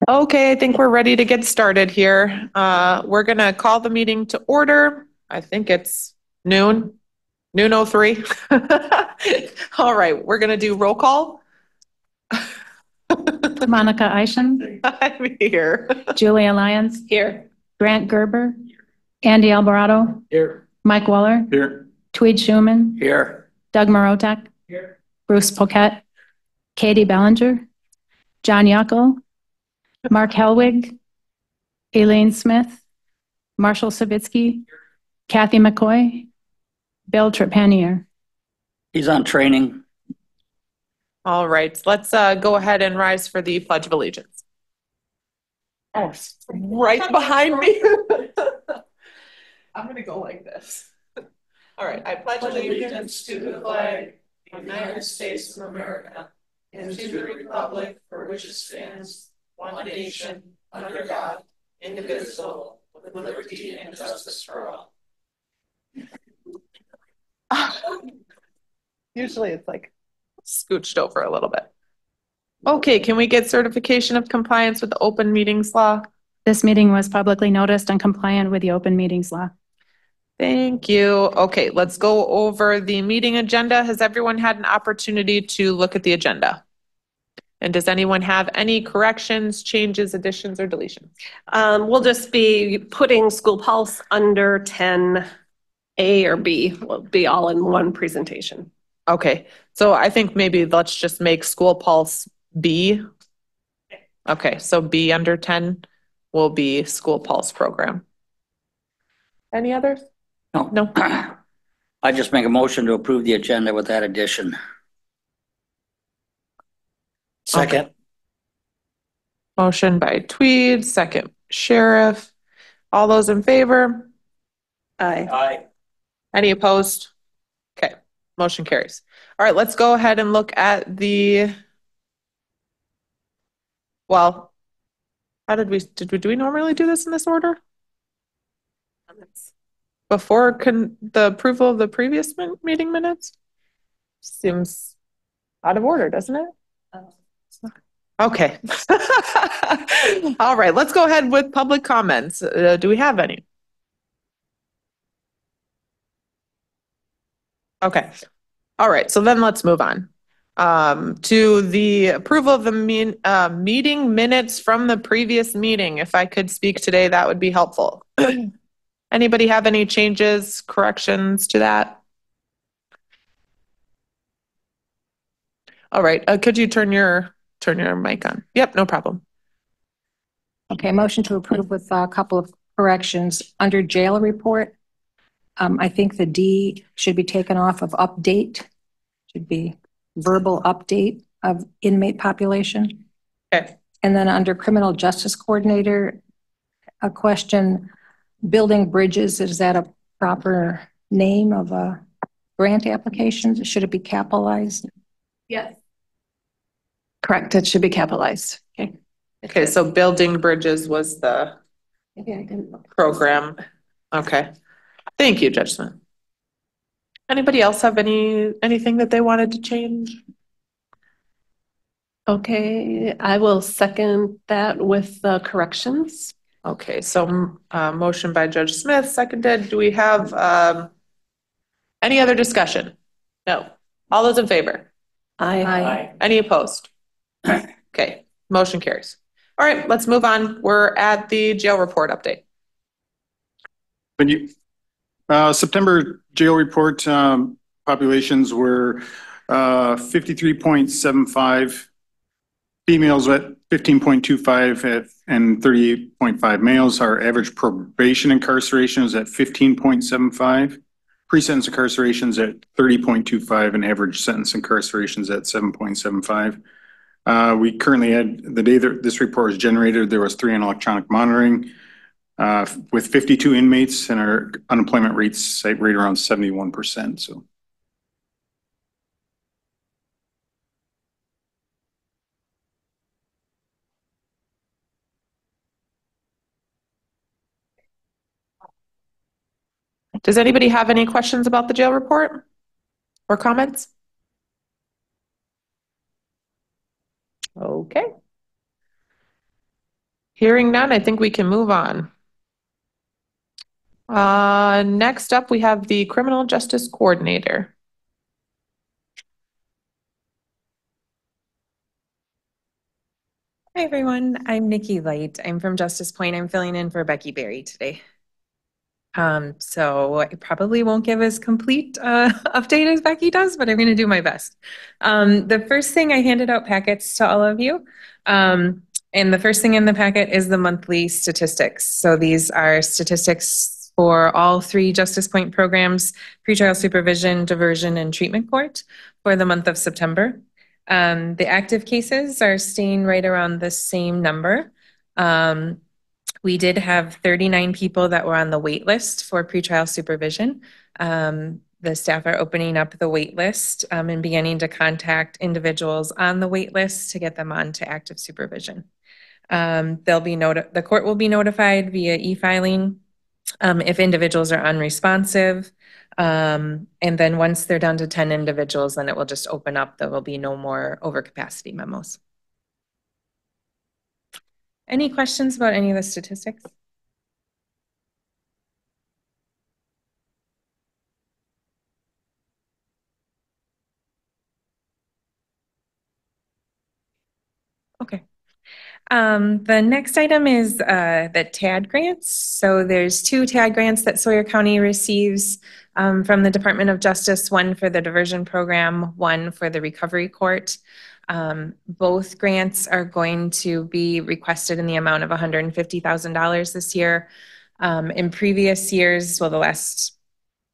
Okay, I think we're ready to get started here. We're gonna call the meeting to order. I think it's noon 03. All right, we're gonna do roll call. Monica Eischen, I'm here. Julia Lyons, Here. Grant Gerber, Andy Alvarado, Here. Mike Weller, Here. Tweed Schuman, Here. Doug Marotek, Here. Bruce Poquette, Katie Bellinger, John Yuckel, Mark Helwig, Elaine Smith, Marshall Savitsky, Kathy McCoy, Bill Trepanier. He's on training. All right, let's go ahead and rise for the Pledge of Allegiance. Oh, right behind me. I'm gonna go like this. All right, I pledge allegiance to the flag of the United States of America and to the republic for which it stands, one nation, under God, indivisible, with liberty and justice for all. Usually it's like scooched over a little bit. Okay, can we get certification of compliance with the open meetings law? This meeting was publicly noticed and compliant with the open meetings law. Thank you. Okay, let's go over the meeting agenda. Has everyone had an opportunity to look at the agenda? And does anyone have any corrections, changes, additions, or deletions? We'll just be putting School Pulse under 10A or B. Will be all in one presentation. Okay, so I think maybe let's just make School Pulse B. Okay, so B under 10 will be School Pulse program. Any others? No. I just make a motion to approve the agenda with that addition. Second. Okay. Motion by Tweed, second Sheriff. All those in favor? Aye. Aye. Any opposed? Okay, motion carries. All right, let's go ahead and look at the, well, do we normally do this in this order? Before the approval of the previous meeting minutes? Seems out of order, doesn't it? Okay. All right, let's go ahead with public comments. Do we have any? Okay. All right, so then let's move on to the approval of the meeting minutes from the previous meeting. If I could speak today, that would be helpful. Anybody have any changes, corrections to that? All right, could you turn your mic on? Yep, no problem. Okay, motion to approve with a couple of corrections. Under jail report, I think the D should be taken off of update. Should be verbal update of inmate population. Okay. And then under criminal justice coordinator, a question, building bridges, is that a proper name of a grant application? Should it be capitalized? Yes. Correct, it should be capitalized. Okay. Okay, so building bridges was the program. Okay. Thank you, Judge Smith. Anybody else have anything that they wanted to change? Okay, I will second that with the corrections. Okay, so motion by Judge Smith, seconded. Do we have any other discussion? No. All those in favor? Aye. Aye. Any opposed? Okay, motion carries. All right, let's move on. We're at the jail report update. When you September jail report populations were 53.75 females at 15.25 and 38.5 males. Our average probation incarceration is at 15.75. Pre-sentence incarcerations at 30.25 and average sentence incarcerations at 7.75. We currently had, the day that this report was generated, there was 3 on electronic monitoring with 52 inmates, and our unemployment rates right around 71%. So. Does anybody have any questions about the jail report or comments? Okay. Hearing none, I think we can move on. Next up, we have the Criminal Justice Coordinator. Hi, everyone. I'm Nikki Light. I'm from Justice Point. I'm filling in for Becky Berry today. So I probably won't give as complete update as Becky does, but I'm going to do my best. The first thing, I handed out packets to all of you. And the first thing in the packet is the monthly statistics. So these are statistics for all 3 Justice Point programs: pretrial supervision, diversion, and treatment court for the month of September. The active cases are staying right around the same number. We did have 39 people that were on the wait list for pretrial supervision. The staff are opening up the wait list and beginning to contact individuals on the wait list to get them on to active supervision. The court will be notified via e-filing if individuals are unresponsive. And then once they're down to 10 individuals, then it will just open up. There will be no more overcapacity memos. Any questions about any of the statistics? Okay. The next item is the TAD grants. So there's 2 TAD grants that Sawyer County receives from the Department of Justice, one for the diversion program, one for the recovery court. Both grants are going to be requested in the amount of $150,000 this year. In previous years, well, the last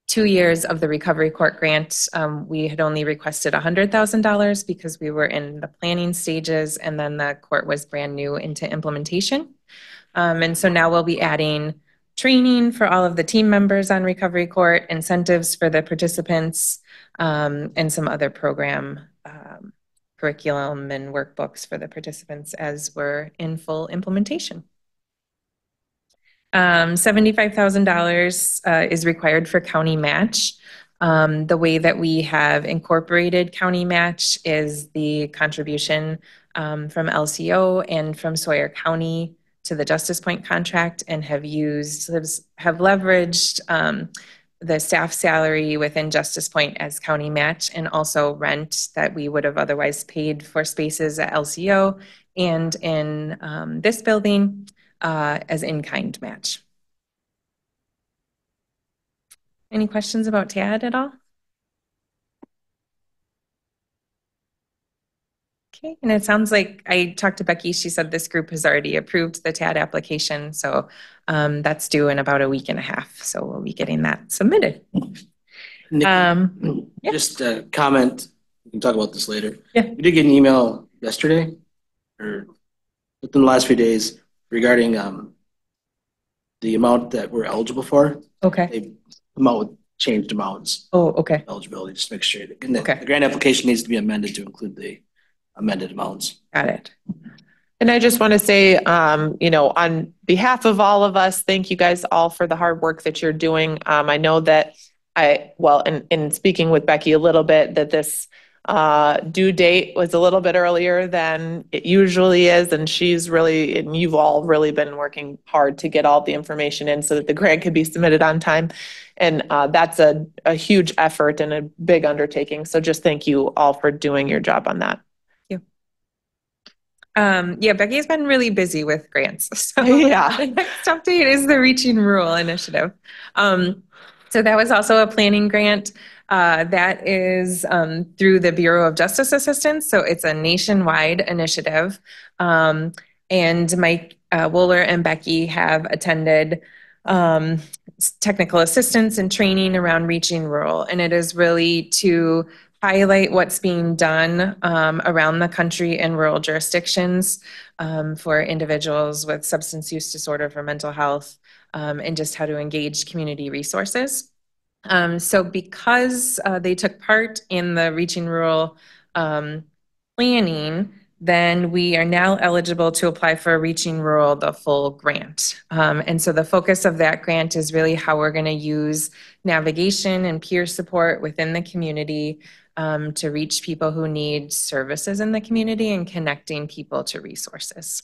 2 years of the recovery court grant, we had only requested $100,000 because we were in the planning stages and then the court was brand new into implementation. And so now we'll be adding training for all of the team members on recovery court, incentives for the participants, and some other program curriculum and workbooks for the participants as we're in full implementation. $75,000 is required for county match. The way that we have incorporated county match is the contribution from LCO and from Sawyer County to the Justice Point contract, and have leveraged the staff salary within Justice Point as county match, and also rent that we would have otherwise paid for spaces at LCO and in this building as in-kind match. Any questions about TAD at all? Okay, and it sounds like I talked to Becky. She said this group has already approved the TAD application, so that's due in about a week and a half. So we'll be getting that submitted. Nikki, yeah. just a comment. We can talk about this later. Yeah. We did get an email yesterday or within the last few days regarding the amount that we're eligible for. Okay. They come out with changed amounts. Oh, okay. Eligibility, just make sure. And the grant application needs to be amended to include the amended amounts. Got it. And I just want to say, on behalf of all of us, thank you guys all for the hard work that you're doing. I know that in speaking with Becky a little bit, that this due date was a little bit earlier than it usually is. And you've all really been working hard to get all the information in so that the grant could be submitted on time. And that's a huge effort and a big undertaking. So just thank you all for doing your job on that. Becky's been really busy with grants. So Yeah. the next update is the Reaching Rural initiative. So that was also a planning grant that is through the Bureau of Justice Assistance. So it's a nationwide initiative. And Mike Wooler and Becky have attended technical assistance and training around Reaching Rural. And it is really to highlight what's being done around the country in rural jurisdictions for individuals with substance use disorder, for mental health, and just how to engage community resources. So because they took part in the Reaching Rural planning, then we are now eligible to apply for Reaching Rural, the full grant. And so the focus of that grant is really how we're going to use navigation and peer support within the community to reach people who need services in the community and connecting people to resources.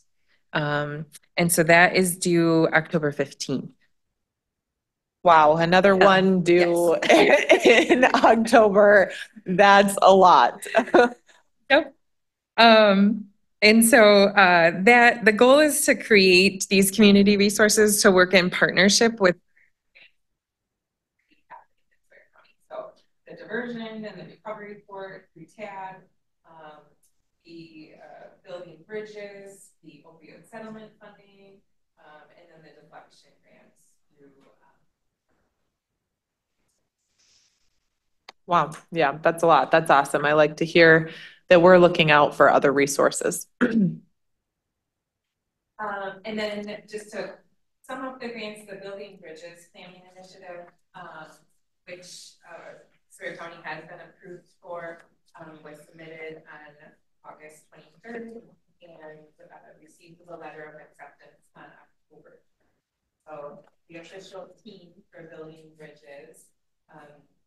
And so that is due October 15th. Wow, another Yeah. one due in October. That's a lot. Yep. And so that the goal is to create these community resources to work in partnership with. So the diversion and the recovery report, TAD, the building bridges, the opioid settlement funding, and then the deflection grants through. Wow, yeah, that's a lot. That's awesome. I like to hear that we're looking out for other resources. And then just to sum up the grants, the Building Bridges Planning Initiative, which Sawyer County has been approved for, was submitted on August 23rd and received the letter of acceptance on October. So the official team for Building Bridges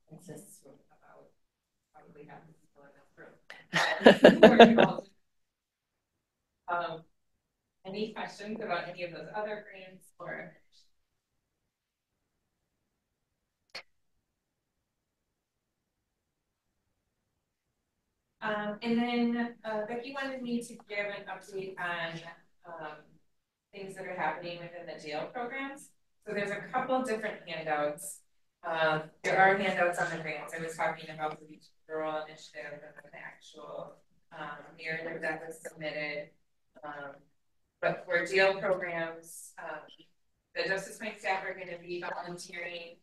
consists of about probably half the people in this room. Any questions about any of those other grants or? And then Becky wanted me to give an update on things that are happening within the jail programs. So there's a couple different handouts. There are handouts on the grants. I was talking about the Beach Rural Initiative and the actual narrative that was submitted. But for jail programs, the Justice Point staff are going to be volunteering.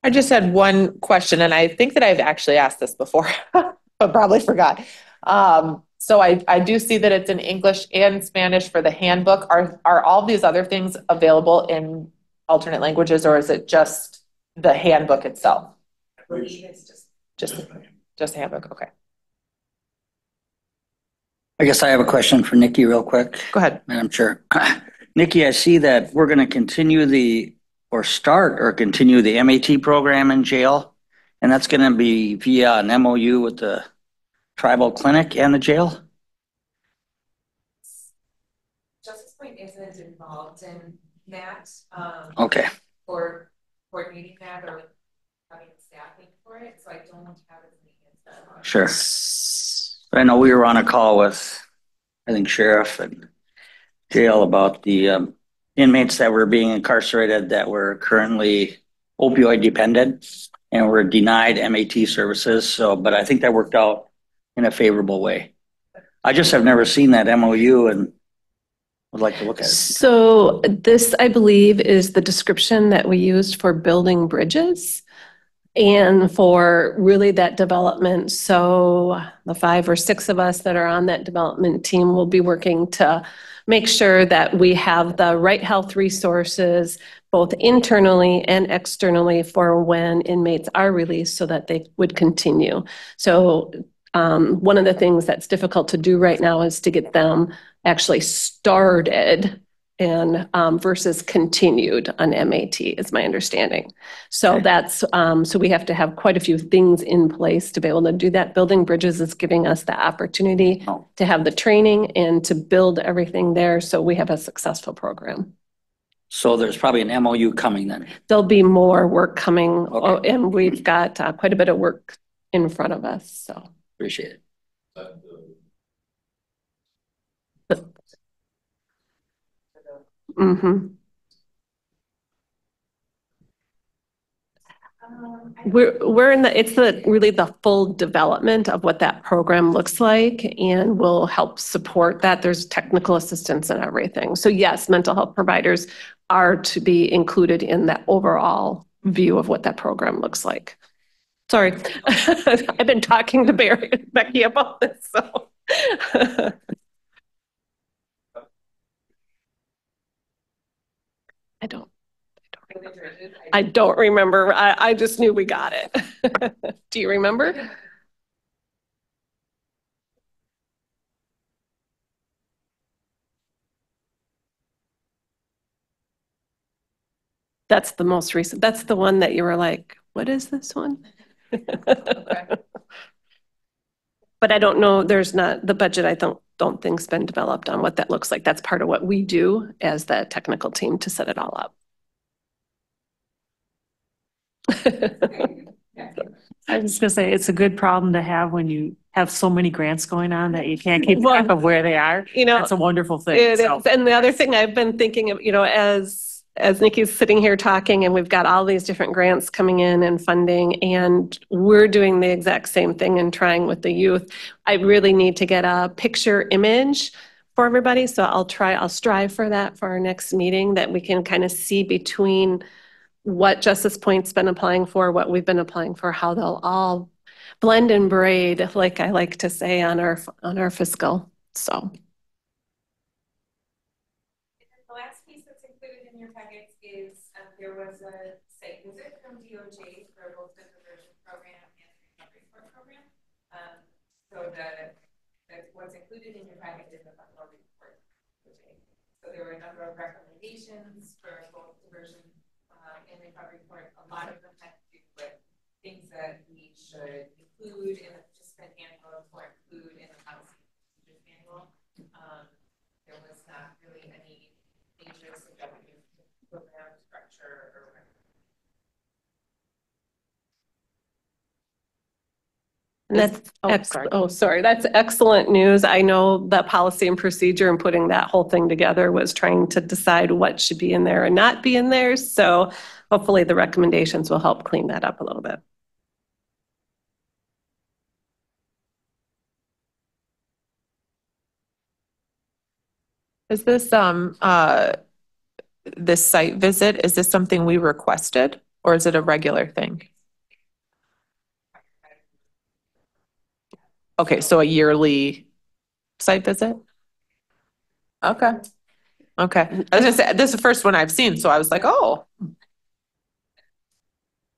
I just had one question, and I think that I've actually asked this before, but probably forgot. So I do see that it's in English and Spanish for the handbook. Are all these other things available in alternate languages, or is it just the handbook itself? I believe it's just handbook. Okay. I guess I have a question for Nikki real quick, Go ahead. Madam Chair. Nikki, I see that we're going to continue the MAT program in jail, and that's going to be via an MOU with the tribal clinic and the jail? Justice Point isn't involved in that. Okay. Or coordinating that or having staffing for it, so I don't have as many as Sure. But I know we were on a call with, I think, sheriff and jail about the inmates that were being incarcerated that were currently opioid dependent and were denied MAT services. So, but I think that worked out in a favorable way. I just have never seen that MOU and would like to look at it. So this, I believe, is the description that we used for building bridges and for really that development. So the 5 or 6 of us that are on that development team will be working to make sure that we have the right health resources, both internally and externally, for when inmates are released so that they would continue. So one of the things that's difficult to do right now is to get them actually started and versus continued on MAT is my understanding. So that's, so we have to have quite a few things in place to be able to do that. Building Bridges is giving us the opportunity to have the training and to build everything there so we have a successful program. So there's probably an MOU coming then. There'll be more work coming and we've got quite a bit of work in front of us, so. Appreciate it. Mhm. We're in it's really the full development of what that program looks like, and we'll help support that. There's technical assistance and everything. So yes, mental health providers are to be included in that overall view of what that program looks like. Sorry, I've been talking to Becky about this, so. I don't remember. I just knew we got it. Do you remember? That's the most recent. That's the one that you were like, what is this one? But I don't know, there's not, the budget, I don't think's been developed on what that looks like. That's part of what we do as the technical team to set it all up. I was gonna say, it's a good problem to have when you have so many grants going on that you can't keep track of where they are. You know, that's a wonderful thing. It is. And the other thing I've been thinking of, as Nikki's sitting here talking and we've got all these different grants coming in and funding, and we're doing the exact same thing and trying with the youth. I really need to get a picture image for everybody. So I'll strive for that for our next meeting, that we can kind of see between what Justice Point's been applying for, what we've been applying for, how they'll all blend and braid, like I like to say, on our fiscal. So. The last piece that's included in your packets is there was a site visit from DOJ for both the diversion program and the recovery support program. So what's included in your packet is the final report. So there were a number of recommendations for both diversion and recovery support. A lot of them had to do with things that we should include in the participant handbook or include in the policy manual. There was not really any major suggested program structure or And that's excellent news. I know that policy and procedure and putting that whole thing together was trying to decide what should be in there and not be in there. So hopefully the recommendations will help clean that up a little bit. Is this this site visit, is this something we requested or is it a regular thing? Okay, so a yearly site visit? Okay. Okay. I was gonna say, this is the first one I've seen, so I was like, oh.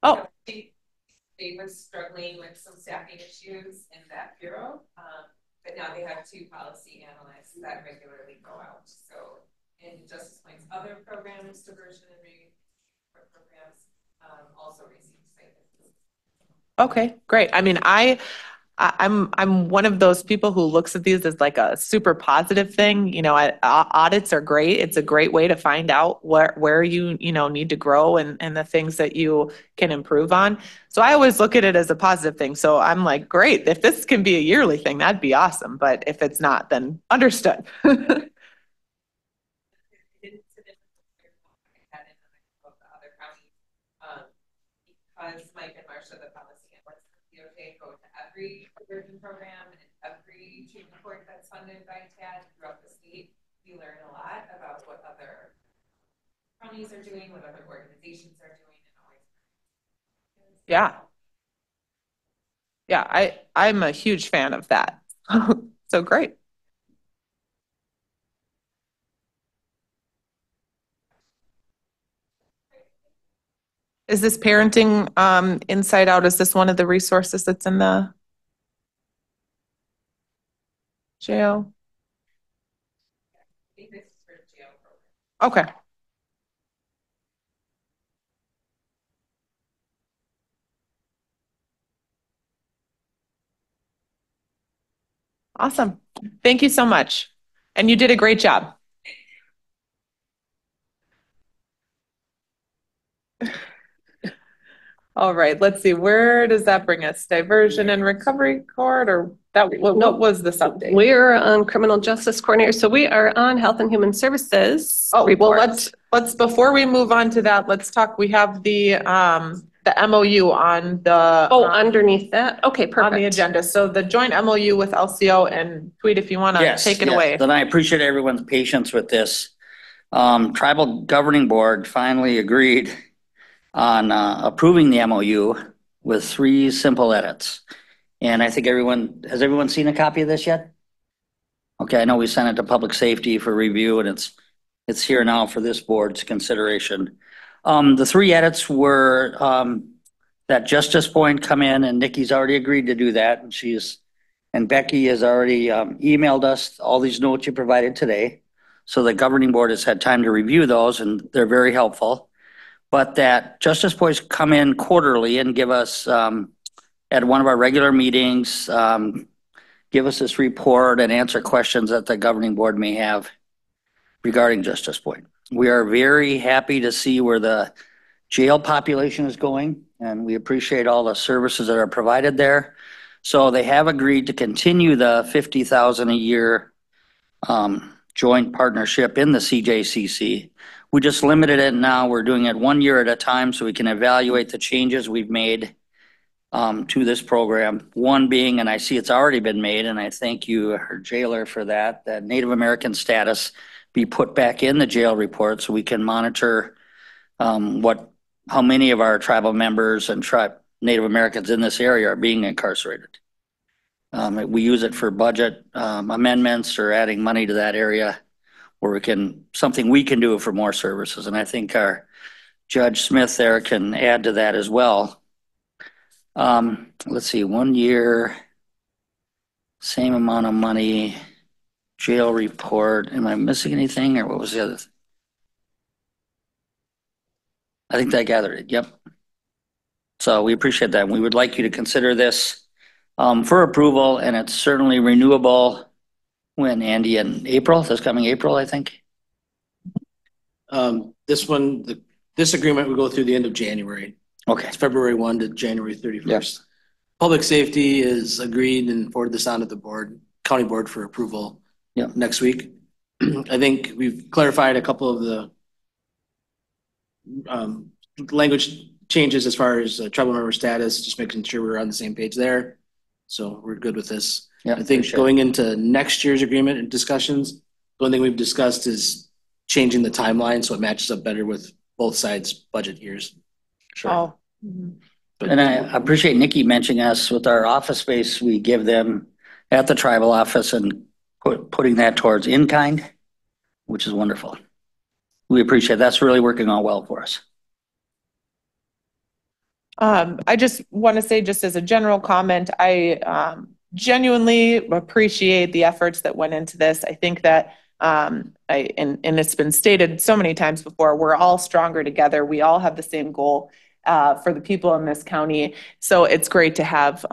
Oh. They were struggling with some staffing issues in that bureau, but now they have 2 policy analysts that regularly go out. So in Justice Point's other programs, diversion and programs, also receive site visits. Okay, great. I mean, I'm one of those people who looks at these as like a super positive thing. You know, audits are great. It's a great way to find out where you need to grow and the things that you can improve on. So I always look at it as a positive thing. So I'm like, great, if this can be a yearly thing, that'd be awesome. But if it's not, then understood. Because Mike and Marcia, the policy analysts from DOJ, go to every diversion program and every treatment court that's funded by TAD throughout the state. We learn a lot about what other counties are doing, what other organizations are doing, and always. Yeah. Yeah, I'm a huge fan of that. So great. Is this parenting Inside Out? Is this one of the resources that's in the jail? I think this is for the jail program. Okay. Awesome. Thank you so much. And you did a great job. All right, let's see, where does that bring us? Diversion and Recovery Court, or that, what was this update? We're on Criminal Justice Coordinator, so we are on Health and Human Services. Oh, well, report. let's, before we move on to that, let's talk, we have the MOU on the. Underneath that? Okay, perfect. On the agenda. So the joint MOU with LCO, and Tweet, if you want to Yes, take it yes. away. Then I appreciate everyone's patience with this. Tribal Governing Board finally agreed on approving the MOU with 3 simple edits. And I think has everyone seen a copy of this yet? Okay, I know we sent it to Public Safety for review, and it's here now for this board's consideration. The 3 edits were that Justice Point come in, and Nikki's already agreed to do that, and Becky has already emailed us all these notes you provided today. So the governing board has had time to review those, and they're very helpful. But that Justice Points come in quarterly and give us, at one of our regular meetings, give us this report and answer questions that the governing board may have regarding Justice Point. We are very happy to see where the jail population is going, and we appreciate all the services that are provided there. So they have agreed to continue the $50,000 a year joint partnership in the CJCC. We just limited it now. We're doing it 1 year at a time so we can evaluate the changes we've made to this program. One being, and I see it's already been made, and I thank you, our jailer, for that Native American status be put back in the jail report so we can monitor how many of our tribal members and Native Americans in this area are being incarcerated. We use it for budget amendments or adding money to that area where something we can do for more services. And I think our Judge Smith there can add to that as well. Let's see, 1 year, same amount of money, jail report. Am I missing anything, or what was the other thing? I think I gathered it. Yep. So we appreciate that. We would like you to consider this for approval, and it's certainly renewable when, Andy, in April, this coming April, I think. This agreement will go through the end of January. Okay. It's February 1 to January 31st. Yes. Public Safety is agreed and forwarded this on to the county board for approval next week. I think we've clarified a couple of the language changes as far as tribal member status, just making sure we're on the same page there. So we're good with this. Yeah, I think going into next year's agreement and discussions, the one thing we've discussed is changing the timeline so it matches up better with both sides' budget years. Sure. Oh. And I appreciate Nikki mentioning us with our office space we give them at the tribal office and putting that towards in-kind, which is wonderful. We appreciate that's really working out well for us. I just want to say, just as a general comment, I genuinely appreciate the efforts that went into this. I think that and it's been stated so many times before, we're all stronger together. We all have the same goal for the people in this county. So it's great to have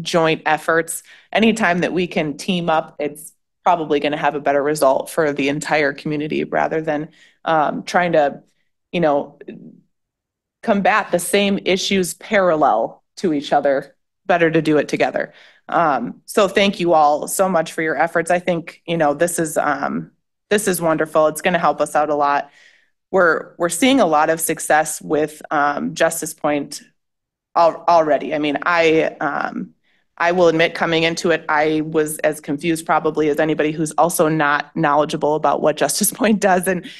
joint efforts. Anytime that we can team up, it's probably going to have a better result for the entire community rather than trying to, combat the same issues parallel to each other. Better to do it together. So thank you all so much for your efforts. I think, this is wonderful. It's going to help us out a lot. We're seeing a lot of success with Justice Point already. I mean, I will admit, coming into it, I was as confused probably as anybody who's also not knowledgeable about what Justice Point does and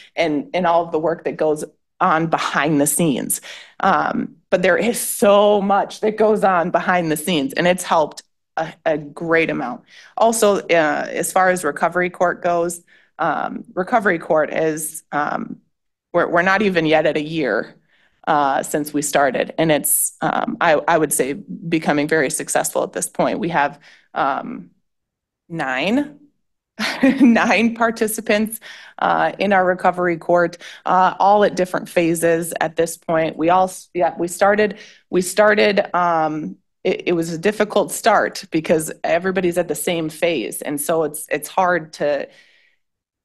all of the work that goes on behind the scenes. But there is so much that goes on behind the scenes, and it's helped a great amount. Also, as far as Recovery Court goes, Recovery Court is, we're not even yet at a year since we started, and it's, I would say, becoming very successful at this point. We have 9 participants in our Recovery Court, all at different phases at this point. We started, it was a difficult start because everybody's at the same phase. And so it's hard to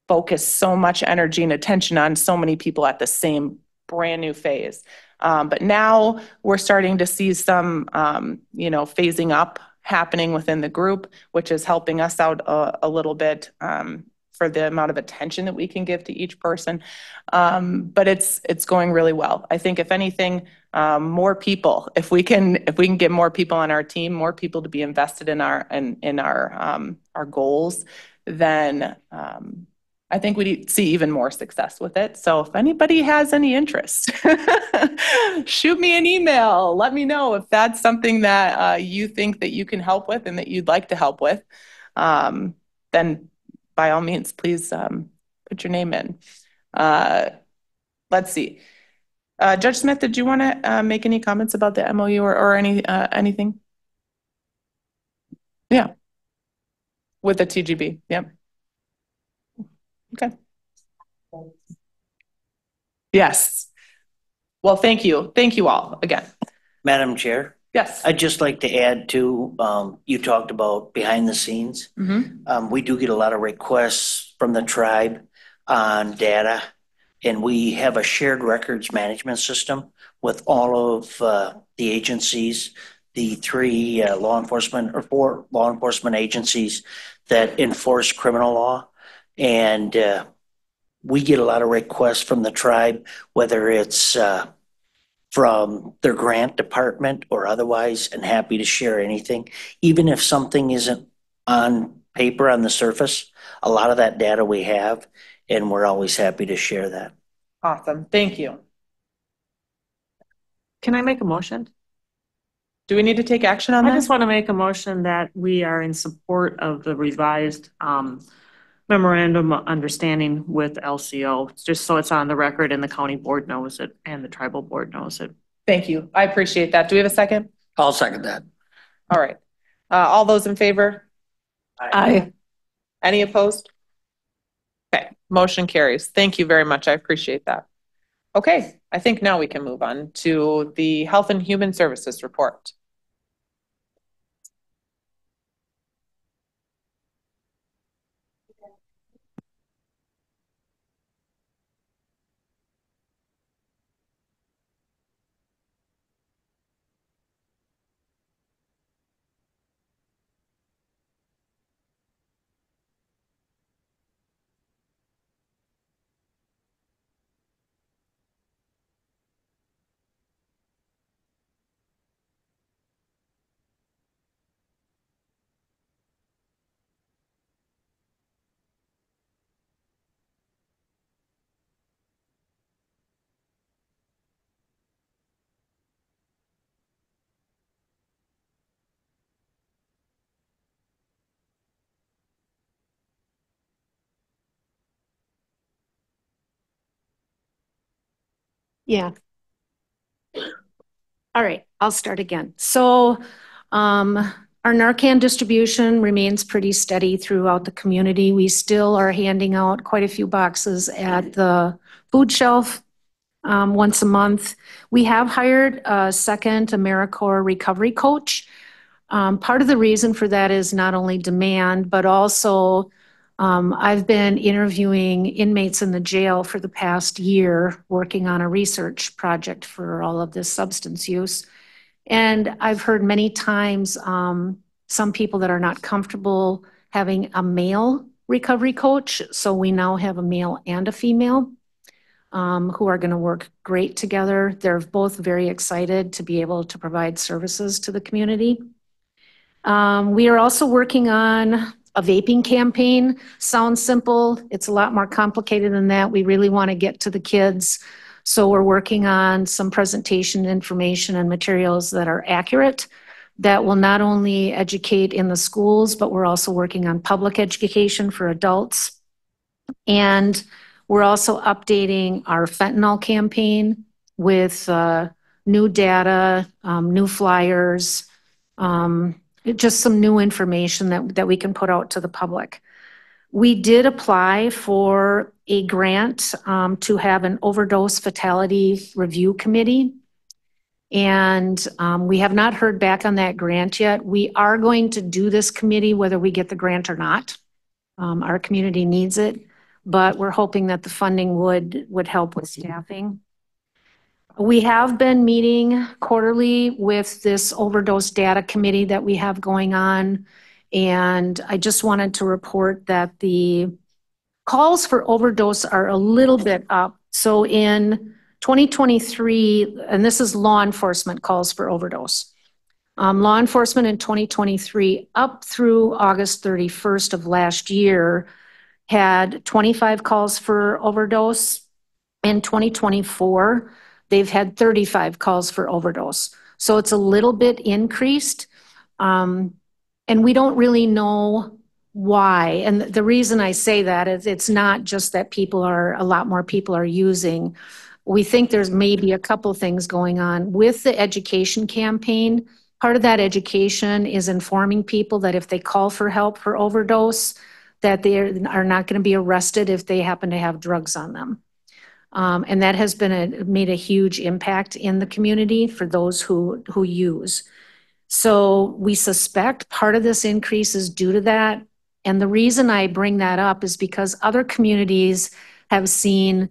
focus so much energy and attention on so many people at the same brand new phase. But now we're starting to see some, phasing up happening within the group, which is helping us out a little bit for the amount of attention that we can give to each person. But it's going really well. I think if anything, more people, if we can get more people on our team, more people to be invested in our goals, then I think we'd see even more success with it. So if anybody has any interest, shoot me an email. Let me know if that's something that you think that you can help with and that you'd like to help with. Then by all means, please put your name in. Let's see. Judge Smith, did you want to make any comments about the MOU or anything? Yeah. With the TGB. Yep. Okay. Yes. Well, thank you. Thank you all again. Madam Chair, Yes. I'd just like to add to, you talked about behind the scenes. We do get a lot of requests from the tribe on data, and we have a shared records management system with all of the agencies, the three law enforcement or four law enforcement agencies that enforce criminal law. And we get a lot of requests from the tribe, whether it's from their grant department or otherwise, and happy to share anything. Even if something isn't on paper on the surface, a lot of that data we have, and we're always happy to share that. Awesome. Thank you. Can I make a motion? Do we need to take action on I that? just want to make a motion that we are in support of the revised memorandum of understanding with LCO, just so it's on the record and the county board knows it and the tribal board knows it. Thank you. I appreciate that. Do we have a second? I'll second that. All right. All those in favor? Aye. Any opposed? Okay, motion carries. Thank you very much. I appreciate that. Okay, I think now we can move on to the Health and Human Services report. Yeah. All right, I'll start again. So our Narcan distribution remains pretty steady throughout the community. We still are handing out quite a few boxes at the food shelf once a month. We have hired a second AmeriCorps recovery coach. Part of the reason for that is not only demand, but also I've been interviewing inmates in the jail for the past year, working on a research project for all of this substance use. And I've heard many times some people that are not comfortable having a male recovery coach. So we now have a male and a female who are going to work great together. They're both very excited to be able to provide services to the community. We are also working on a vaping campaign. Sounds simple. It's a lot more complicated than that. We really want to get to the kids. So we're working on some presentation information and materials that are accurate, that will not only educate in the schools, but we're also working on public education for adults. And we're also updating our fentanyl campaign with new data, new flyers, just some new information that we can put out to the public. We did apply for a grant to have an overdose fatality review committee. And we have not heard back on that grant yet. We are going to do this committee whether we get the grant or not. Our community needs it, but we're hoping that the funding would help with staffing. We have been meeting quarterly with this overdose data committee that we have going on. And I just wanted to report that the calls for overdose are a little bit up. So in 2023, and this is law enforcement calls for overdose. Law enforcement in 2023, up through August 31st of last year, had 25 calls for overdose. In 2024, they've had 35 calls for overdose. So it's a little bit increased. And we don't really know why. And the reason I say that is it's not just that a lot more people are using. We think there's maybe a couple things going on with the education campaign. Part of that education is informing people that if they call for help for overdose, that they are not going to be arrested if they happen to have drugs on them. And that has made a huge impact in the community for those who use. So we suspect part of this increase is due to that. And the reason I bring that up is because other communities have seen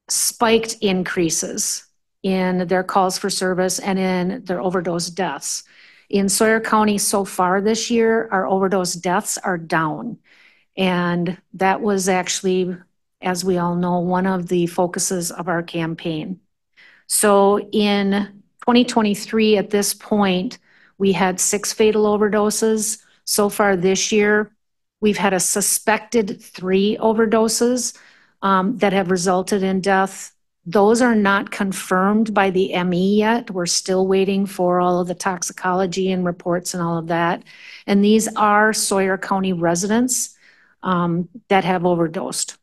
spiked increases in their calls for service and in their overdose deaths. In Sawyer County so far this year, our overdose deaths are down. And that was actually, as we all know, one of the focuses of our campaign. So in 2023, at this point, we had 6 fatal overdoses. So far this year, we've had a suspected 3 overdoses that have resulted in death. Those are not confirmed by the ME yet. We're still waiting for all of the toxicology and reports and all of that. And these are Sawyer County residents that have overdosed.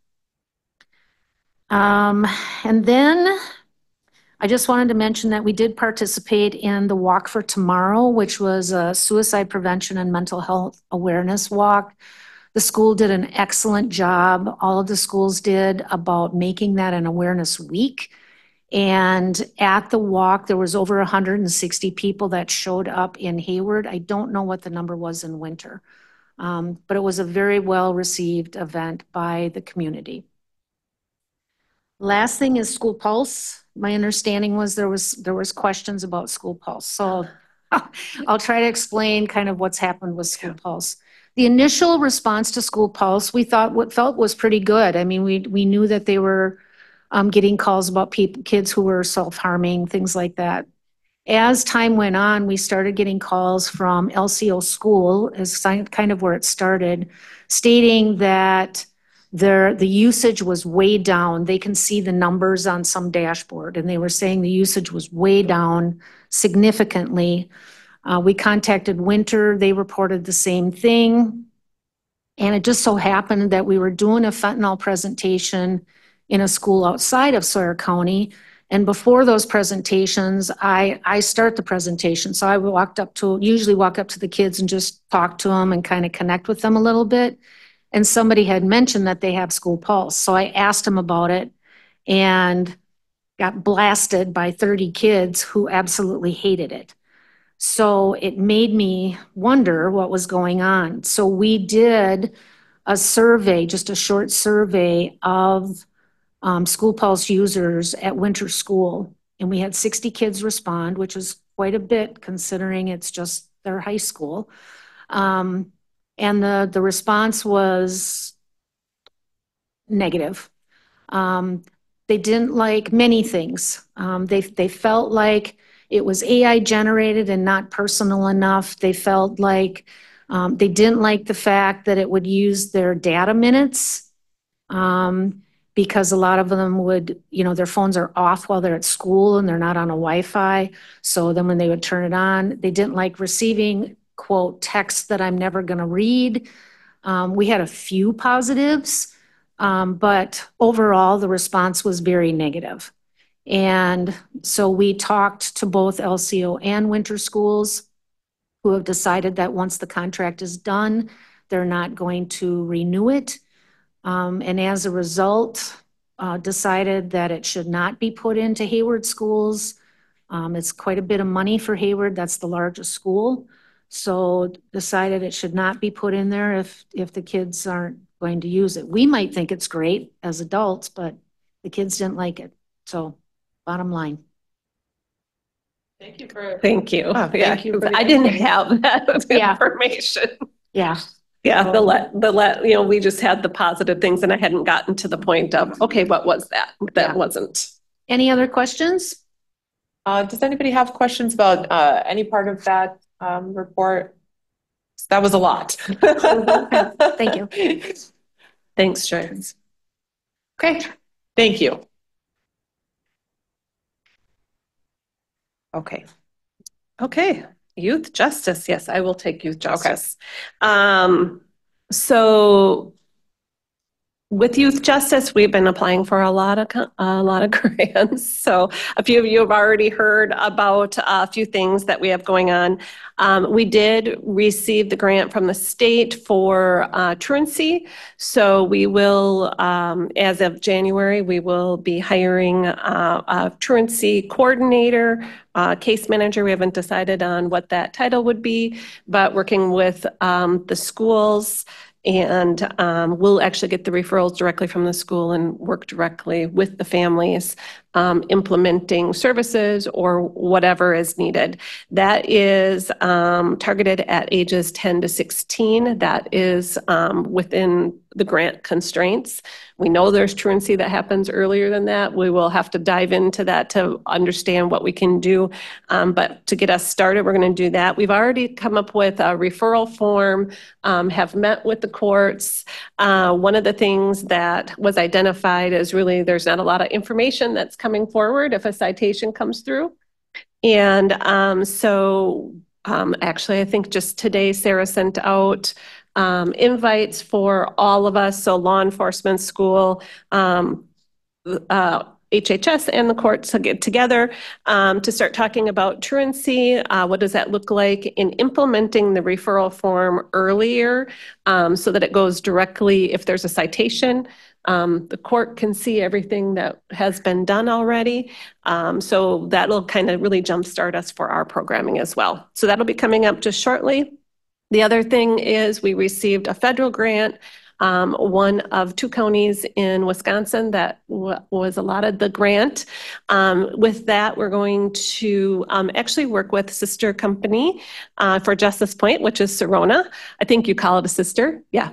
And then I just wanted to mention that we did participate in the Walk for Tomorrow, which was a suicide prevention and mental health awareness walk. The school did an excellent job. All of the schools did about making that an awareness week. And at the walk, there was over 160 people that showed up in Hayward. I don't know what the number was in Winter, but it was a very well-received event by the community. Last thing is School Pulse. My understanding was there was questions about School Pulse. So I'll try to explain kind of what's happened with School Pulse. The initial response to School Pulse, we thought what felt was pretty good. I mean, we knew that they were getting calls about kids who were self-harming, things like that. As time went on, we started getting calls from LCO School, is kind of where it started, stating that the usage was way down. They can see the numbers on some dashboard, and they were saying the usage was way down significantly. We contacted Winter. They reported the same thing. And it just so happened that we were doing a fentanyl presentation in a school outside of Sawyer County. And before those presentations, I start the presentation. So I usually walk up to the kids and just talk to them and kind of connect with them a little bit. And somebody had mentioned that they have School Pulse. So I asked them about it and got blasted by 30 kids who absolutely hated it. So it made me wonder what was going on. So we did a survey, just a short survey of School Pulse users at Winter School. And we had 60 kids respond, which was quite a bit considering it's just their high school. And the response was negative. They didn't like many things. They felt like it was AI generated and not personal enough. They felt like they didn't like the fact that it would use their data minutes because a lot of them would, their phones are off while they're at school and they're not on a Wi-Fi. So then when they would turn it on, they didn't like receiving, quote, texts that I'm never going to read. We had a few positives, but overall the response was very negative. And so we talked to both LCO and Winter Schools, who have decided that once the contract is done, they're not going to renew it. And as a result, decided that it should not be put into Hayward schools. It's quite a bit of money for Hayward. That's the largest school. So decided it should not be put in there if the kids aren't going to use it. We might think it's great as adults, but the kids didn't like it. So Bottom line. Thank you for. Thank you. Oh, Yeah, thank you for the I didn't information. have that Yeah. information. Yeah. Yeah, we just had the positive things and I hadn't gotten to the point of, okay, what was that? That Yeah. wasn't. Any other questions? Does anybody have questions about any part of that report? That was a lot. Thank you. Thanks, Joyce. Okay. Thank you. Okay. Okay. Youth justice. Yes, I will take youth justice. So with youth justice, we've been applying for a lot of grants. So a few of you have already heard about a few things that we have going on. We did receive the grant from the state for truancy. So we will, as of January, we will be hiring a truancy coordinator, case manager. We haven't decided on what that title would be, but working with the schools. And we'll actually get the referrals directly from the school and work directly with the families, implementing services or whatever is needed. That is targeted at ages 10 to 16. That is within the grant constraints. We know there's truancy that happens earlier than that. We will have to dive into that to understand what we can do. But to get us started, we're going to do that. We've already come up with a referral form, have met with the courts. One of the things that was identified is really there's not a lot of information that's coming forward if a citation comes through. And actually, I think just today, Sarah sent out invites for all of us, so law enforcement, school, HHS and the courts to get together to start talking about truancy. What does that look like in implementing the referral form earlier so that it goes directly if there's a citation. The court can see everything that has been done already. So that'll kind of really jumpstart us for our programming as well. So that'll be coming up just shortly. The other thing is we received a federal grant, one of 2 counties in Wisconsin that was allotted the grant. With that, we're going to actually work with sister company for Justice Point, which is Serona. I think you call it a sister. Yeah.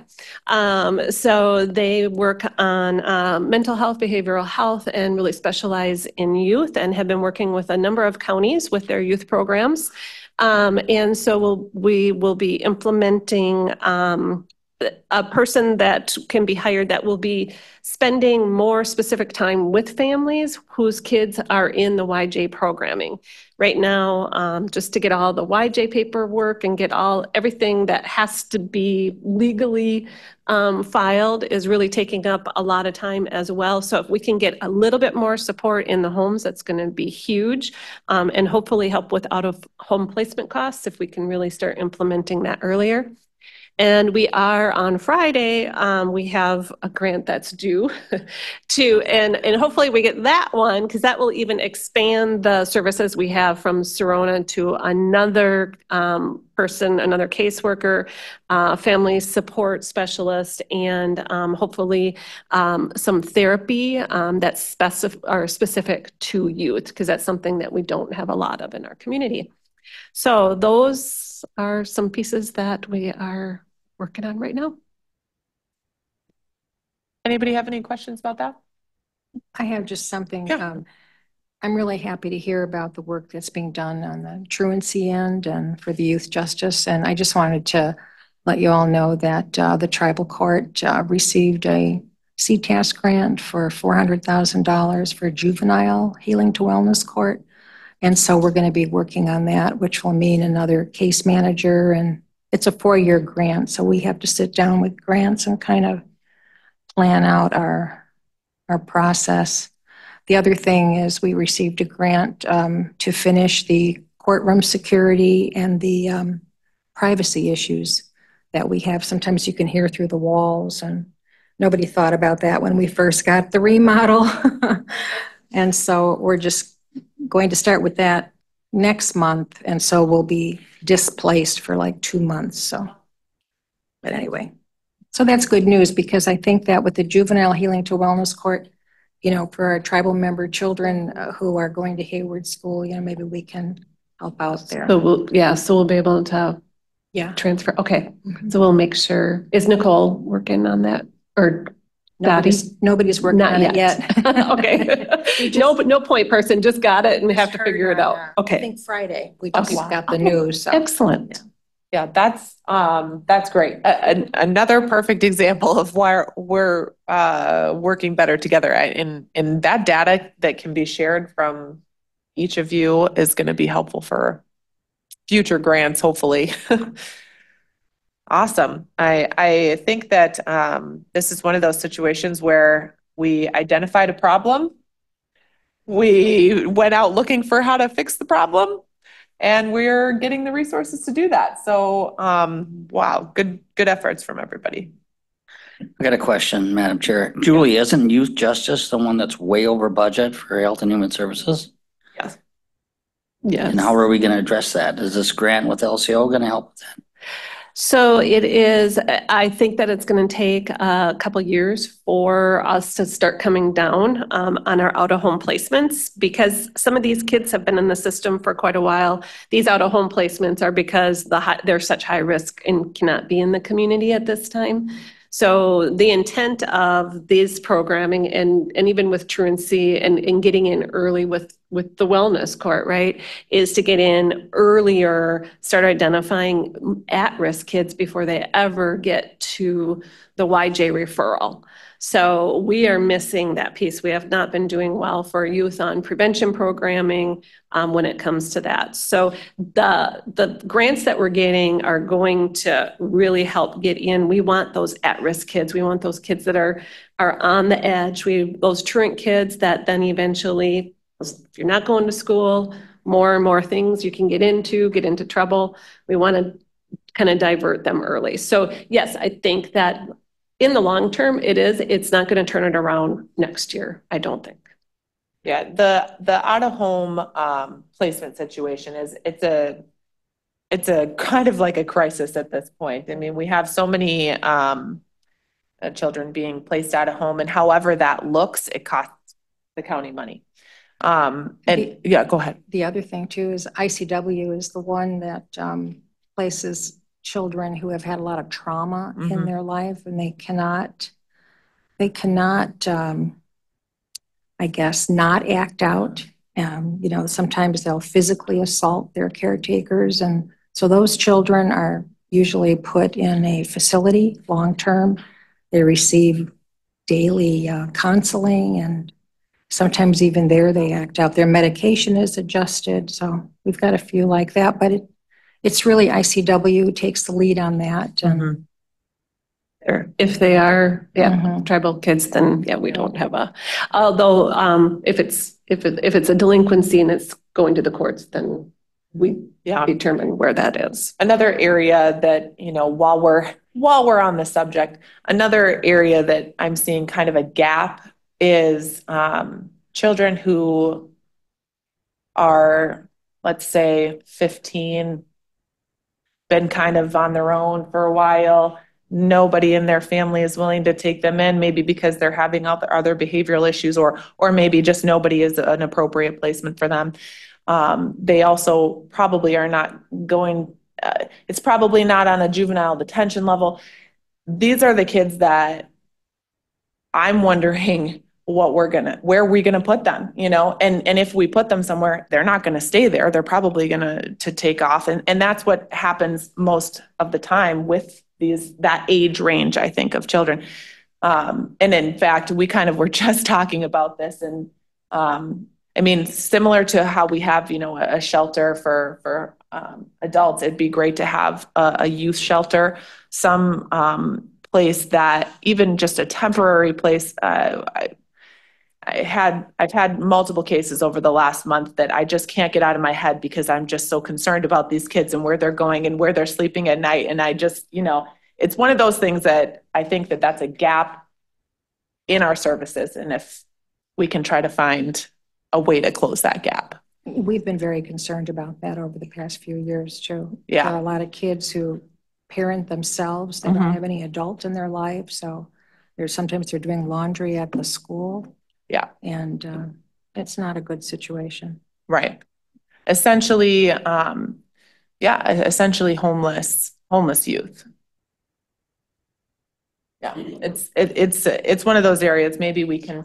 So they work on mental health, behavioral health, and really specialize in youth and have been working with a number of counties with their youth programs. And so we will be implementing a person that can be hired that will be spending more specific time with families whose kids are in the YJ programming. Right now, just to get all the YJ paperwork and get everything that has to be legally filed is really taking up a lot of time as well. So if we can get a little bit more support in the homes, that's going to be huge, and hopefully help with out-of-home placement costs if we can really start implementing that earlier. And we are on Friday, we have a grant that's due and hopefully we get that one because that will even expand the services we have from Serona to another person, another caseworker, family support specialist, and hopefully some therapy that's specific to youth because that's something that we don't have a lot of in our community. So those are some pieces that we are working on right now. Anybody have any questions about that? I have just something. Yeah. I'm really happy to hear about the work that's being done on the truancy end and for the youth justice. And I just wanted to let you all know that the tribal court received a CTAS grant for $400,000 for juvenile healing to wellness court. And so we're going to be working on that, which will mean another case manager, and it's a 4-year grant. So we have to sit down with grants and kind of plan out our process. The other thing is we received a grant to finish the courtroom security and the privacy issues that we have. Sometimes you can hear through the walls, and nobody thought about that when we first got the remodel. And so we're just going to start with that next month, and so we'll be displaced for like 2 months. So, but anyway, so that's good news because I think that with the juvenile healing to wellness court, for our tribal member children who are going to Hayward School, maybe we can help out there. So we'll be able to Yeah. transfer. Okay. So we'll make sure. Is Nicole working on that or Nobody's working not on it yet. Okay. No point person, just got it and have to figure it out. I Okay. think Friday, we just Okay. got the news. So. Excellent. Yeah, that's great. Another perfect example of where we're working better together. And that data that can be shared from each of you is going to be helpful for future grants, hopefully. Awesome. I think that this is one of those situations where we identified a problem, we went out looking for how to fix the problem, and we're getting the resources to do that. So, wow, good efforts from everybody. I got a question, Madam Chair. Julie, isn't youth justice the one that's way over budget for Health and Human Services? Yes. Yes. And how are we going to address that? Is this grant with LCO going to help with that? So it is, I think that it's going to take a couple years for us to start coming down on our out-of-home placements, because some of these kids have been in the system for quite a while. These out-of-home placements are because they're such high risk and cannot be in the community at this time. So the intent of this programming and even with truancy and getting in early with the wellness court, right, is to get in earlier, start identifying at-risk kids before they ever get to the YJ referral. So we are missing that piece. We have not been doing well for youth on prevention programming when it comes to that. So the grants that we're getting are going to really help get in. We want those at-risk kids. We want those kids that are on the edge. Those truant kids that then eventually, if you're not going to school, more and more things you can get into trouble. We want to kind of divert them early. So yes, I think that in the long term, it's not going to turn it around next year, I don't think. Yeah, the out-of-home placement situation it's a kind of like a crisis at this point. I mean, we have so many children being placed out of home, and however that looks, it costs the county money. Yeah, go ahead. The other thing too is ICW is the one that places children who have had a lot of trauma in their life, and they cannot I guess not act out. Sometimes they'll physically assault their caretakers, and so those children are usually put in a facility long-term. They receive daily counseling, and sometimes even there they act out. Their medication is adjusted. So we've got a few like that, but it's really ICW takes the lead on that. If they are tribal kids, then we don't have although if it's a delinquency and it's going to the courts, then we determine where that is. Another area that, while we're on the subject, another area that I'm seeing kind of a gap is children who are, let's say, 15, been kind of on their own for a while. Nobody in their family is willing to take them in, maybe because they're having other behavioral issues, or maybe just nobody is an appropriate placement for them. They also probably are not going, it's probably not on a juvenile detention level. These are the kids that I'm wondering where are we gonna put them, and if we put them somewhere, they're not gonna stay there. They're probably gonna take off. And that's what happens most of the time with that age range, I think, of children. And in fact, we kind of were just talking about this, and I mean, similar to how we have, a shelter for adults, it'd be great to have a youth shelter, some place that even just a temporary place. I've had multiple cases over the last month that I just can't get out of my head because I'm just so concerned about these kids and where they're going and where they're sleeping at night. And I just, it's one of those things that I think that's a gap in our services. And if we can try to find a way to close that gap. We've been very concerned about that over the past few years too. Yeah. There are a lot of kids who parent themselves. They don't have any adult in their life. So sometimes they're doing laundry at the school. Yeah. And it's not a good situation. Right. Essentially, essentially homeless youth. Yeah, it's one of those areas, maybe we can,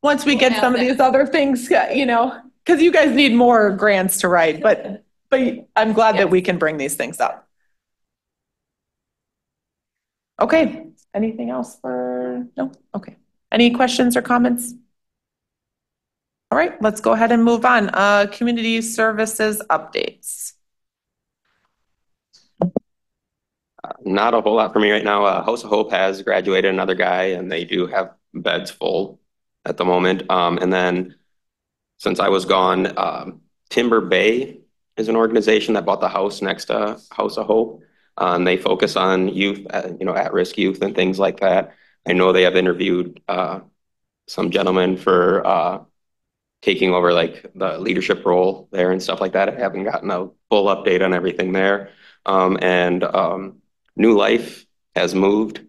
once we get some of these other things, because you guys need more grants to write, but I'm glad that we can bring these things up. Okay, anything else no? Okay. Any questions or comments? All right, let's go ahead and move on. Community services updates. Not a whole lot for me right now. House of Hope has graduated another guy, and they do have beds full at the moment. And then since I was gone, Timber Bay is an organization that bought the house next to House of Hope. They focus on youth, at-risk youth and things like that. I know they have interviewed some gentlemen for taking over like the leadership role there and stuff like that. I haven't gotten a full update on everything there. New Life has moved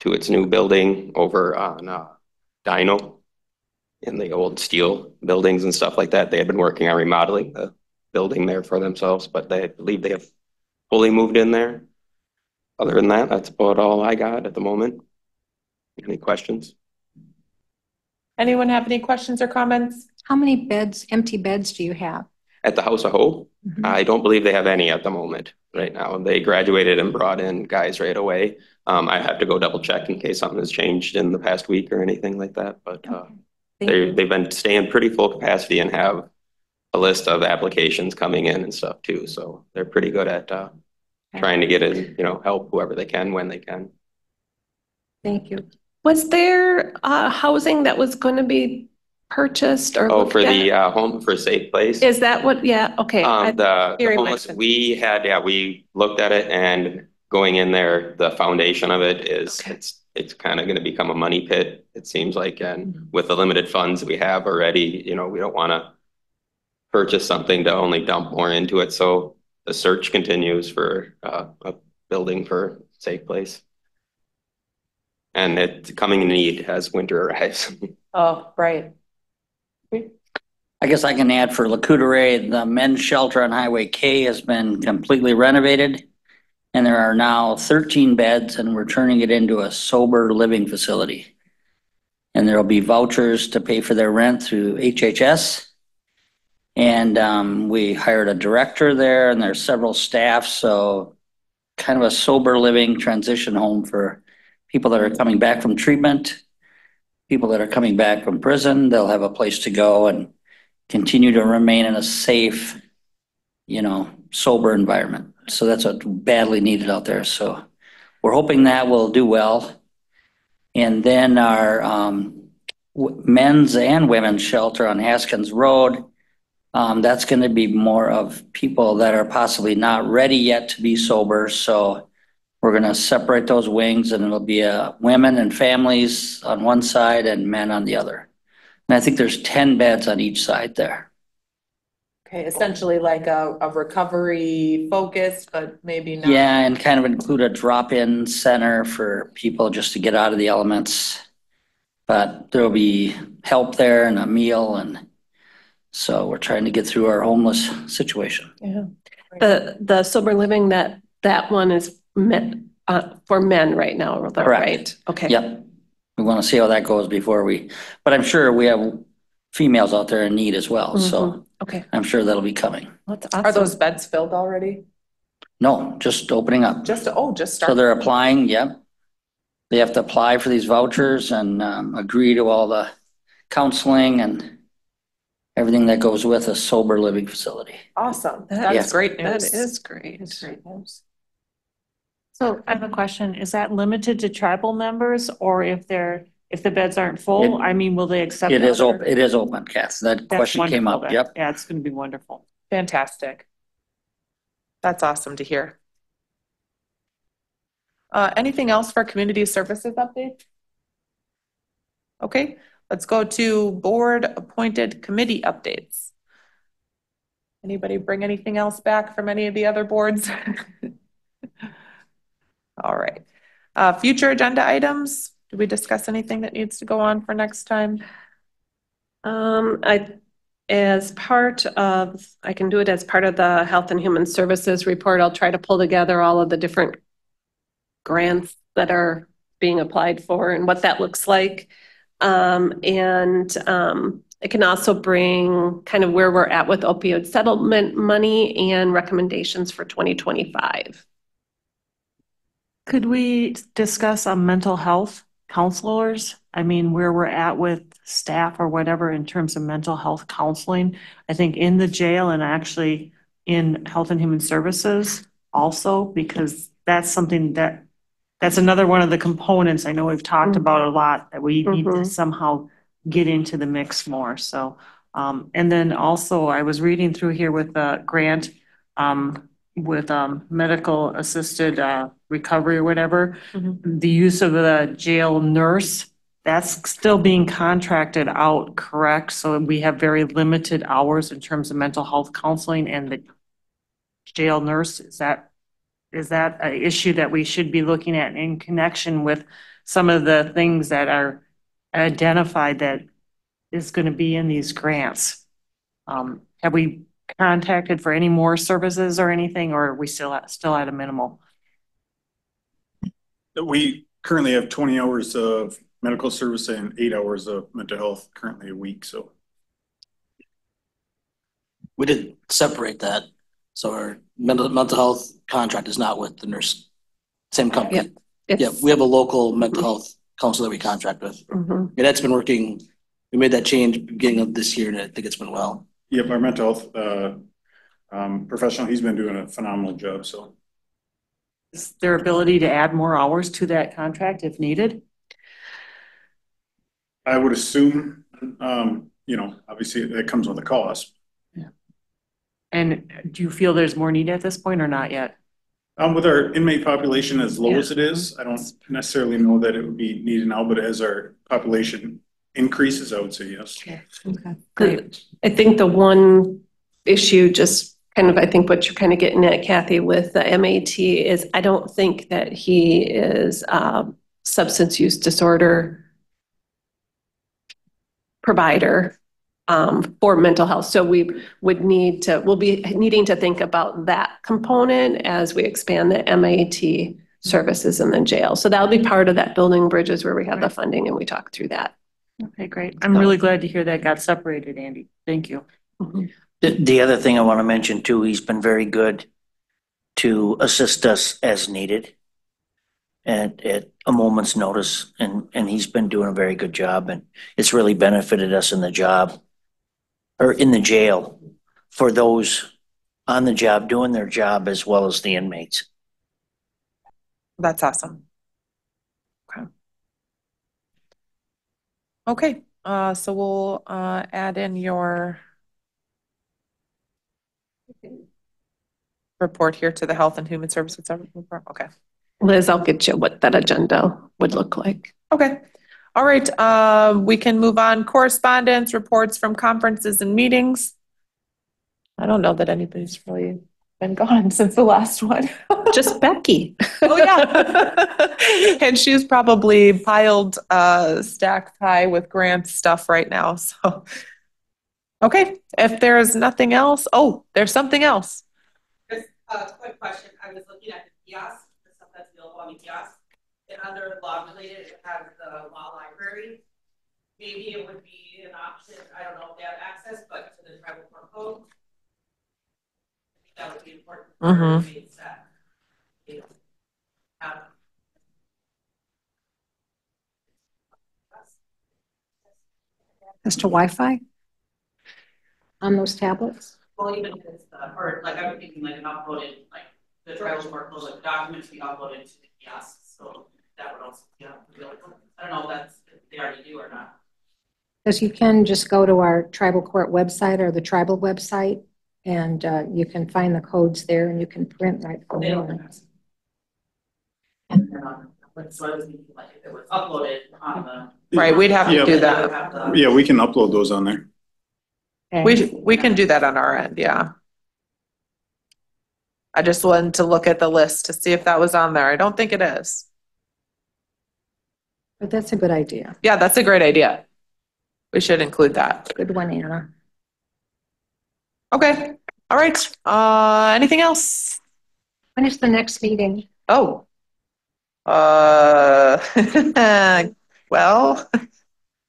to its new building over on Dino in the old steel buildings and stuff like that. They had been working on remodeling the building there for themselves, but they believe they have fully moved in there. Other than that, that's about all I got at the moment. Any questions? Anyone have any questions or comments? How many empty beds do you have? At the House of Hope, I don't believe they have any at the moment right now. They graduated and brought in guys right away. I have to go double check in case something has changed in the past week or anything like that. But they've been staying pretty full capacity and have a list of applications coming in and stuff too. So they're pretty good at trying to get in, help whoever they can when they can. Thank you. Was there housing that was going to be purchased or for the Home for a Safe Place? Is that what? Yeah. Okay. The homeless, we looked at it, and going in there, the foundation of it is it's kind of going to become a money pit, it seems like. And with the limited funds we have already, we don't want to purchase something to only dump more into it. So the search continues for a building for Safe Place. And it's coming in need as winter arrives. Oh, right. I guess I can add for Lacoudere, the men's shelter on Highway K has been completely renovated. And there are now 13 beds, and we're turning it into a sober living facility. And there'll be vouchers to pay for their rent through HHS. And we hired a director there, and there's several staff. So kind of a sober living transition home for people that are coming back from treatment, people that are coming back from prison. They'll have a place to go and continue to remain in a safe, sober environment. So that's what's badly needed out there. So we're hoping that will do well. And then our men's and women's shelter on Haskins Road, that's going to be more of people that are possibly not ready yet to be sober. So we're going to separate those wings, and it'll be women and families on one side and men on the other. And I think there's 10 beds on each side there. Okay, essentially like a recovery focus, but maybe not. Yeah, and kind of include a drop-in center for people just to get out of the elements. But there'll be help there and a meal, and so we're trying to get through our homeless situation. Yeah, the sober living that one is meant for men right now, correct? Right. Okay. Yep. We want to see how that goes but I'm sure we have females out there in need as well. So okay, I'm sure that'll be coming. That's awesome. Are those beds filled already? No, just opening up. Just So start. they're applying. Yep. They have to apply for these vouchers and agree to all the counseling and everything that goes with a sober living facility. Awesome. That's great news. That is great. That's great news. So I have a question. Is that limited to tribal members, or if the beds aren't full, will they accept? It is open. It is open, Kath. That question came up. Yep. Yeah, it's going to be wonderful. Fantastic. That's awesome to hear. Anything else for community services update? Okay, let's go to board appointed committee updates. Anybody bring anything else back from any of the other boards? All right. Future agenda items. Did we discuss anything that needs to go on for next time? I can do it as part of the Health and Human Services report. I'll try to pull together all of the different grants that are being applied for and what that looks like. I can also bring kind of where we're at with opioid settlement money and recommendations for 2025. Could we discuss mental health counselors? I mean, where we're at with staff or whatever in terms of mental health counseling. I think in the jail and actually in Health and Human Services also, because that's something that's another one of the components I know we've talked about a lot that we need to somehow get into the mix more. So, and then also I was reading through here with the grant, with medical assisted recovery or whatever, the use of the jail nurse, that's still being contracted out, correct? So we have very limited hours in terms of mental health counseling, and the jail nurse, is that an issue that we should be looking at in connection with some of the things that are identified that is going to be in these grants? Have we contacted for any more services or anything, or are we still at a minimal? We currently have 20 hours of medical service and 8 hours of mental health currently a week. So We did separate that. So our mental health contract is not with the nurse, same company. Yeah, we have a local mental health counselor that we contract with. And that's been working. We made that change beginning of this year, and I think it's been well. Yep, our mental health professional, he's been doing a phenomenal job. So Is there ability to add more hours to that contract if needed? I would assume, obviously that comes with a cost. Yeah. And do you feel there's more need at this point or not yet? With our inmate population as low as it is, I don't necessarily know that it would be needed now, but as our population increases, I would say yes. Okay, great. I think the one issue, just kind of, I think what you're kind of getting at, Kathy, with the MAT is I don't think that he is substance use disorder provider for mental health. So we'll be needing to think about that component as we expand the MAT services in the jail. So that'll be part of that building bridges where we have the funding and we talk through that. Okay, great. I'm really glad to hear that got separated, Andy. Thank you. The other thing I want to mention too, he's been very good to assist us as needed and at a moment's notice, and he's been doing a very good job, and it's really benefited us in the job or in the jail for those on the job doing their job as well as the inmates. That's awesome. Okay, so we'll add in your report here to the Health and Human Services report. Okay. Liz, I'll get you what that agenda would look like. Okay. All right. We can move on. Correspondence, reports from conferences and meetings. I don't know that anybody's really been gone since the last one. Just Becky. Oh yeah. And she's probably piled stacked high with grant stuff right now. So, okay. If there's nothing else, there's something else. Just a quick question. I was looking at the kiosk. That's available on the kiosk, and under law related it has the law library. Maybe it would be an option, I don't know if they have access, but to the tribal court code, I think that would be important for inmates that they have. As to Wi-Fi on those tablets? Well, even if it's or like I'm thinking like an uploaded, like the tribal court code, like documents be uploaded to the kiosk, so that would also be available. I don't know if they already do or not. Because you can just go to our tribal court website or the tribal website, and you can find the codes there, and you can print right from there. So I was thinking like if it was uploaded on the Right, we'd have to do that. Yeah, we can upload those on there. We can do that on our end, yeah. I just wanted to look at the list to see if that was on there. I don't think it is. But that's a good idea. Yeah, that's a great idea. We should include that. Good one, Anna. Okay, all right. Anything else? When is the next meeting? Oh. Well,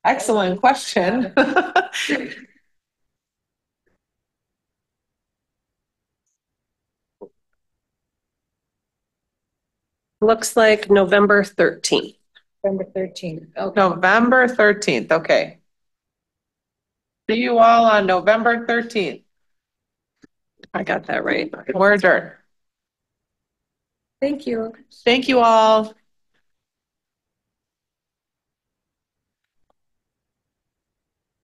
excellent question. Looks like November 13th. November 13th. Okay. November 13th, okay. See you all on November 13th. I got that right. We're adjourned. Thank you. Thank you all.